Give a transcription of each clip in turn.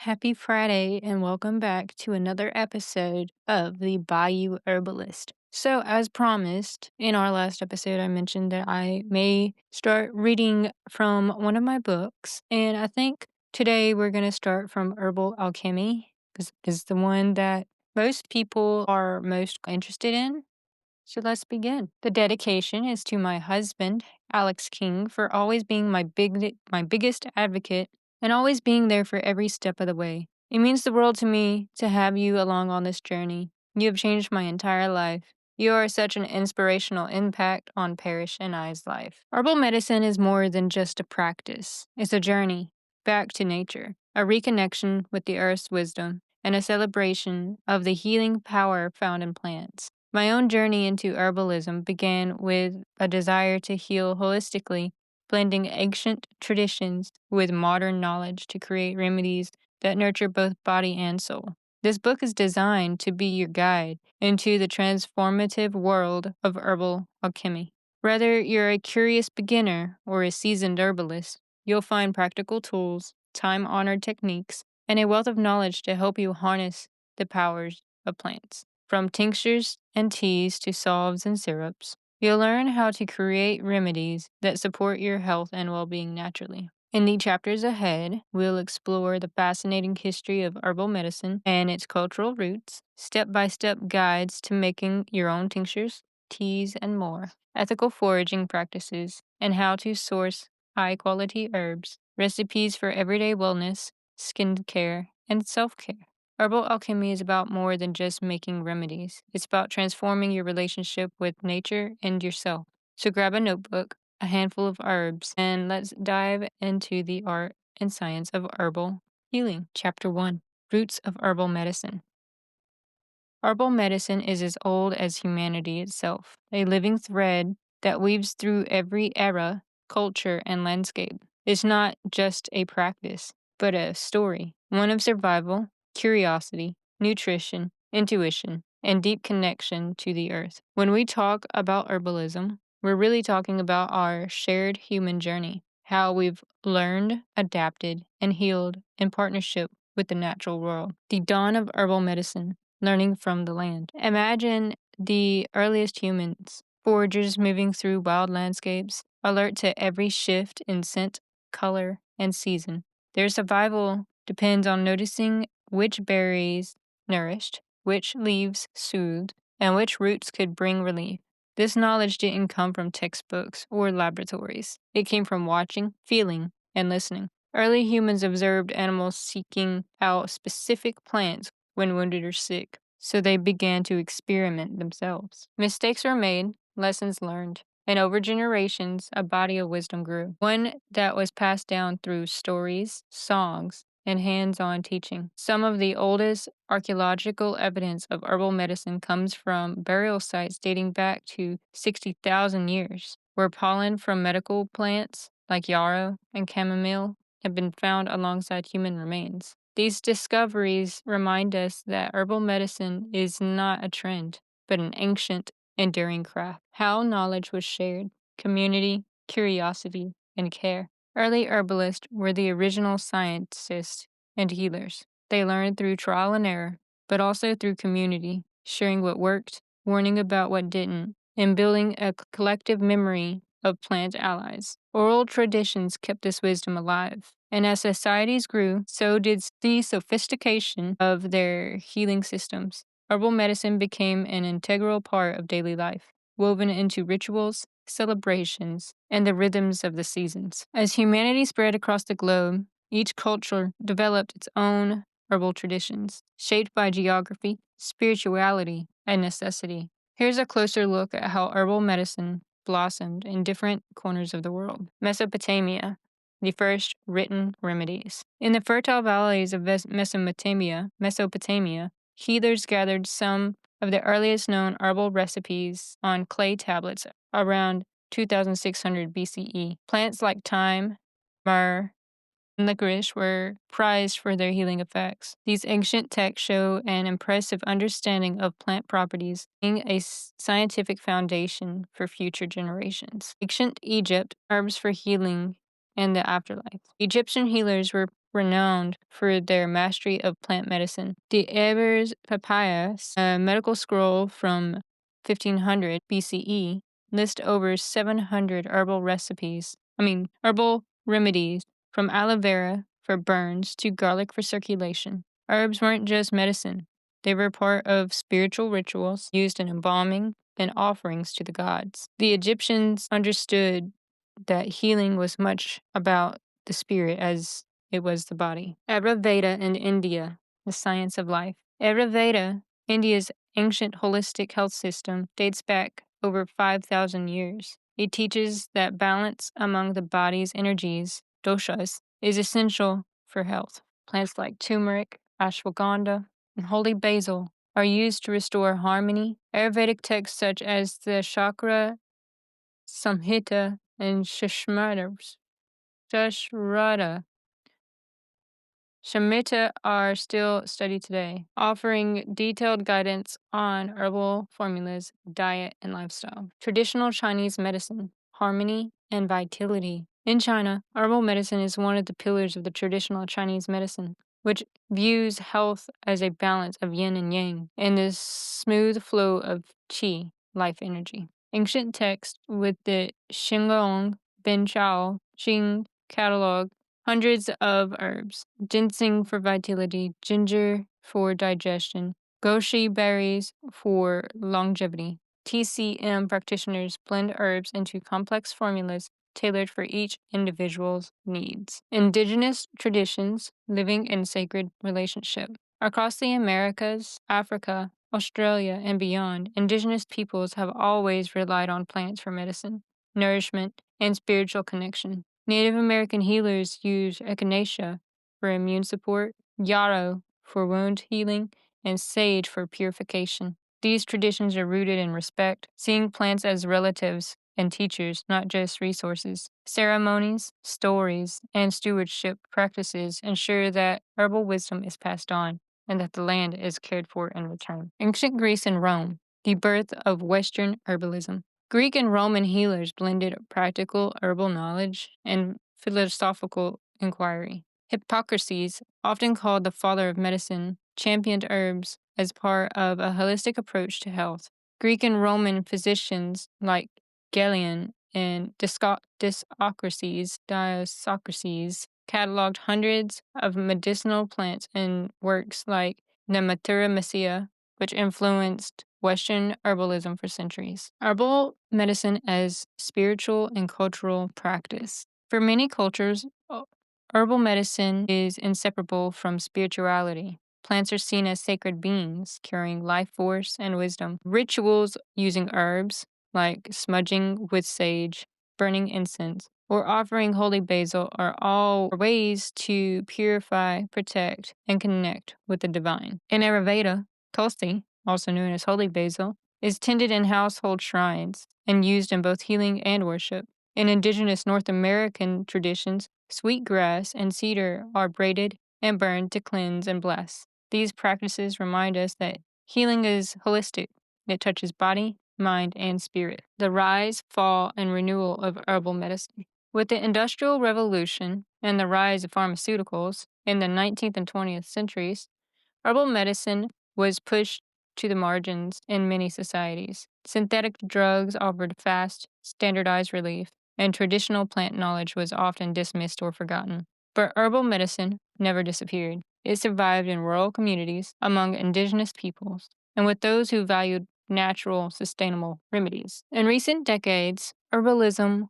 Happy Friday, and welcome back to another episode of the Bayou Herbalist. So, as promised, in our last episode, I mentioned that I may start reading from one of my books, and I think today we're going to start from Herbal Alchemy because it's the one that most people are most interested in. So let's begin. The dedication is to my husband, Alex King, for always being my biggest advocate and always being there for every step of the way. It means the world to me to have you along on this journey. You have changed my entire life. You are such an inspirational impact on Parrish and I's life. Herbal medicine is more than just a practice. It's a journey back to nature, a reconnection with the earth's wisdom, and a celebration of the healing power found in plants. My own journey into herbalism began with a desire to heal holistically, blending ancient traditions with modern knowledge to create remedies that nurture both body and soul. This book is designed to be your guide into the transformative world of herbal alchemy. Whether you're a curious beginner or a seasoned herbalist, you'll find practical tools, time honored techniques, and a wealth of knowledge to help you harness the powers of plants. From tinctures and teas to salves and syrups, you'll learn how to create remedies that support your health and well being naturally. In the chapters ahead, we'll explore the fascinating history of herbal medicine and its cultural roots, step by step guides to making your own tinctures, teas, and more, ethical foraging practices, and how to source high quality herbs, recipes for everyday wellness, skin care, and self care. Herbal alchemy is about more than just making remedies. It's about transforming your relationship with nature and yourself. So grab a notebook, a handful of herbs, and let's dive into the art and science of herbal healing. Chapter 1: Roots of Herbal Medicine. Herbal medicine is as old as humanity itself, a living thread that weaves through every era, culture, and landscape. It's not just a practice, but a story, one of survival, curiosity, nutrition, intuition, and deep connection to the earth. When we talk about herbalism, we're really talking about our shared human journey, how we've learned, adapted, and healed in partnership with the natural world. The dawn of herbal medicine, learning from the land. Imagine the earliest humans, foragers moving through wild landscapes, alert to every shift in scent, color, and season. Their survival depends on noticing which berries nourished, which leaves soothed, and which roots could bring relief. This knowledge didn't come from textbooks or laboratories. It came from watching, feeling, and listening. Early humans observed animals seeking out specific plants when wounded or sick, so they began to experiment themselves. Mistakes were made, lessons learned, and over generations, a body of wisdom grew, one that was passed down through stories, songs, and hands on teaching. Some of the oldest archaeological evidence of herbal medicine comes from burial sites dating back to 60,000 years, where pollen from medical plants like yarrow and chamomile have been found alongside human remains. These discoveries remind us that herbal medicine is not a trend, but an ancient, enduring craft. How knowledge was shared, community, curiosity, and care. Early herbalists were the original scientists and healers. They learned through trial and error, but also through community, sharing what worked, warning about what didn't, and building a collective memory of plant allies. Oral traditions kept this wisdom alive, and as societies grew, so did the sophistication of their healing systems. Herbal medicine became an integral part of daily life, woven into rituals, celebrations, and the rhythms of the seasons. As humanity spread across the globe, each culture developed its own herbal traditions, shaped by geography, spirituality, and necessity. Here's a closer look at how herbal medicine blossomed in different corners of the world. Mesopotamia, the first written remedies. In the fertile valleys of Mesopotamia, healers gathered some of the earliest known herbal recipes on clay tablets around 2600 BCE. Plants like thyme, myrrh, and licorice were prized for their healing effects. These ancient texts show an impressive understanding of plant properties, being a scientific foundation for future generations. Ancient Egypt, herbs for healing and the afterlife. Egyptian healers were renowned for their mastery of plant medicine. The Ebers Papyrus, a medical scroll from 1500 BCE, lists over 700 herbal remedies from aloe vera for burns to garlic for circulation. Herbs weren't just medicine. They were part of spiritual rituals used in embalming and offerings to the gods. The Egyptians understood that healing was much about the spirit as it was the body. Ayurveda in India, the science of life. Ayurveda, India's ancient holistic health system, dates back over 5,000 years. It teaches that balance among the body's energies, doshas, is essential for health. Plants like turmeric, ashwagandha, and holy basil are used to restore harmony. Ayurvedic texts such as the Chakra Samhita and Shashrata Shamita are still studied today, offering detailed guidance on herbal formulas, diet, and lifestyle. Traditional Chinese medicine, harmony and vitality. In China, herbal medicine is one of the pillars of the traditional Chinese medicine, which views health as a balance of yin and yang and the smooth flow of qi, life energy. Ancient texts with the Xinglong Benchao Jing catalog hundreds of herbs: ginseng for vitality, ginger for digestion, goji berries for longevity. TCM practitioners blend herbs into complex formulas tailored for each individual's needs. Indigenous traditions, living in sacred relationship. Across the Americas, Africa, Australia, and beyond, indigenous peoples have always relied on plants for medicine, nourishment, and spiritual connection. Native American healers use echinacea for immune support, yarrow for wound healing, and sage for purification. These traditions are rooted in respect, seeing plants as relatives and teachers, not just resources. Ceremonies, stories, and stewardship practices ensure that herbal wisdom is passed on and that the land is cared for in return. Ancient Greece and Rome, the birth of Western herbalism. Greek and Roman healers blended practical herbal knowledge and philosophical inquiry. Hippocrates, often called the father of medicine, championed herbs as part of a holistic approach to health. Greek and Roman physicians like Galen and Dioscocrates cataloged hundreds of medicinal plants in works like Nematura Messia, which influenced Western herbalism for centuries. Herbal medicine as spiritual and cultural practice. For many cultures, herbal medicine is inseparable from spirituality. Plants are seen as sacred beings, carrying life force and wisdom. Rituals using herbs, like smudging with sage, burning incense, or offering holy basil, are all ways to purify, protect, and connect with the divine. In Ayurveda, Tulsi, also known as holy basil, is tended in household shrines and used in both healing and worship. In indigenous North American traditions, sweetgrass and cedar are braided and burned to cleanse and bless. These practices remind us that healing is holistic. It touches body, mind, and spirit. The rise, fall, and renewal of herbal medicine. With the Industrial Revolution and the rise of pharmaceuticals in the 19th and 20th centuries, herbal medicine was pushed to the margins in many societies. Synthetic drugs offered fast, standardized relief, and traditional plant knowledge was often dismissed or forgotten. But herbal medicine never disappeared. It survived in rural communities, among indigenous peoples, and with those who valued natural, sustainable remedies. In recent decades, herbalism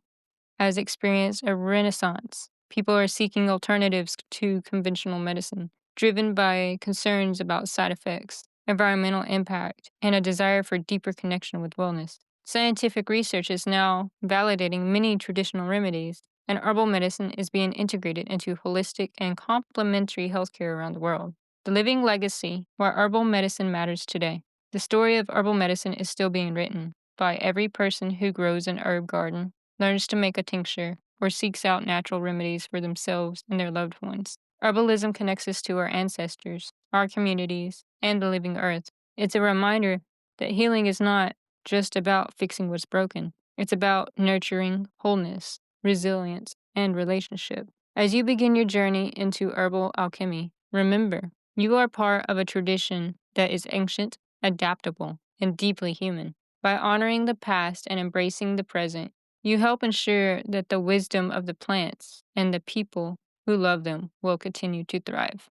has experienced a renaissance. People are seeking alternatives to conventional medicine, driven by concerns about side effects, environmental impact, and a desire for deeper connection with wellness. Scientific research is now validating many traditional remedies, and herbal medicine is being integrated into holistic and complementary healthcare around the world. The living legacy why herbal medicine matters today. The story of herbal medicine is still being written by every person who grows an herb garden, learns to make a tincture, or seeks out natural remedies for themselves and their loved ones. Herbalism connects us to our ancestors, our communities, and the living earth. It's a reminder that healing is not just about fixing what's broken. It's about nurturing wholeness, resilience, and relationship. As you begin your journey into herbal alchemy, remember you are part of a tradition that is ancient, adaptable, and deeply human. By honoring the past and embracing the present, you help ensure that the wisdom of the plants and the people who love them will continue to thrive.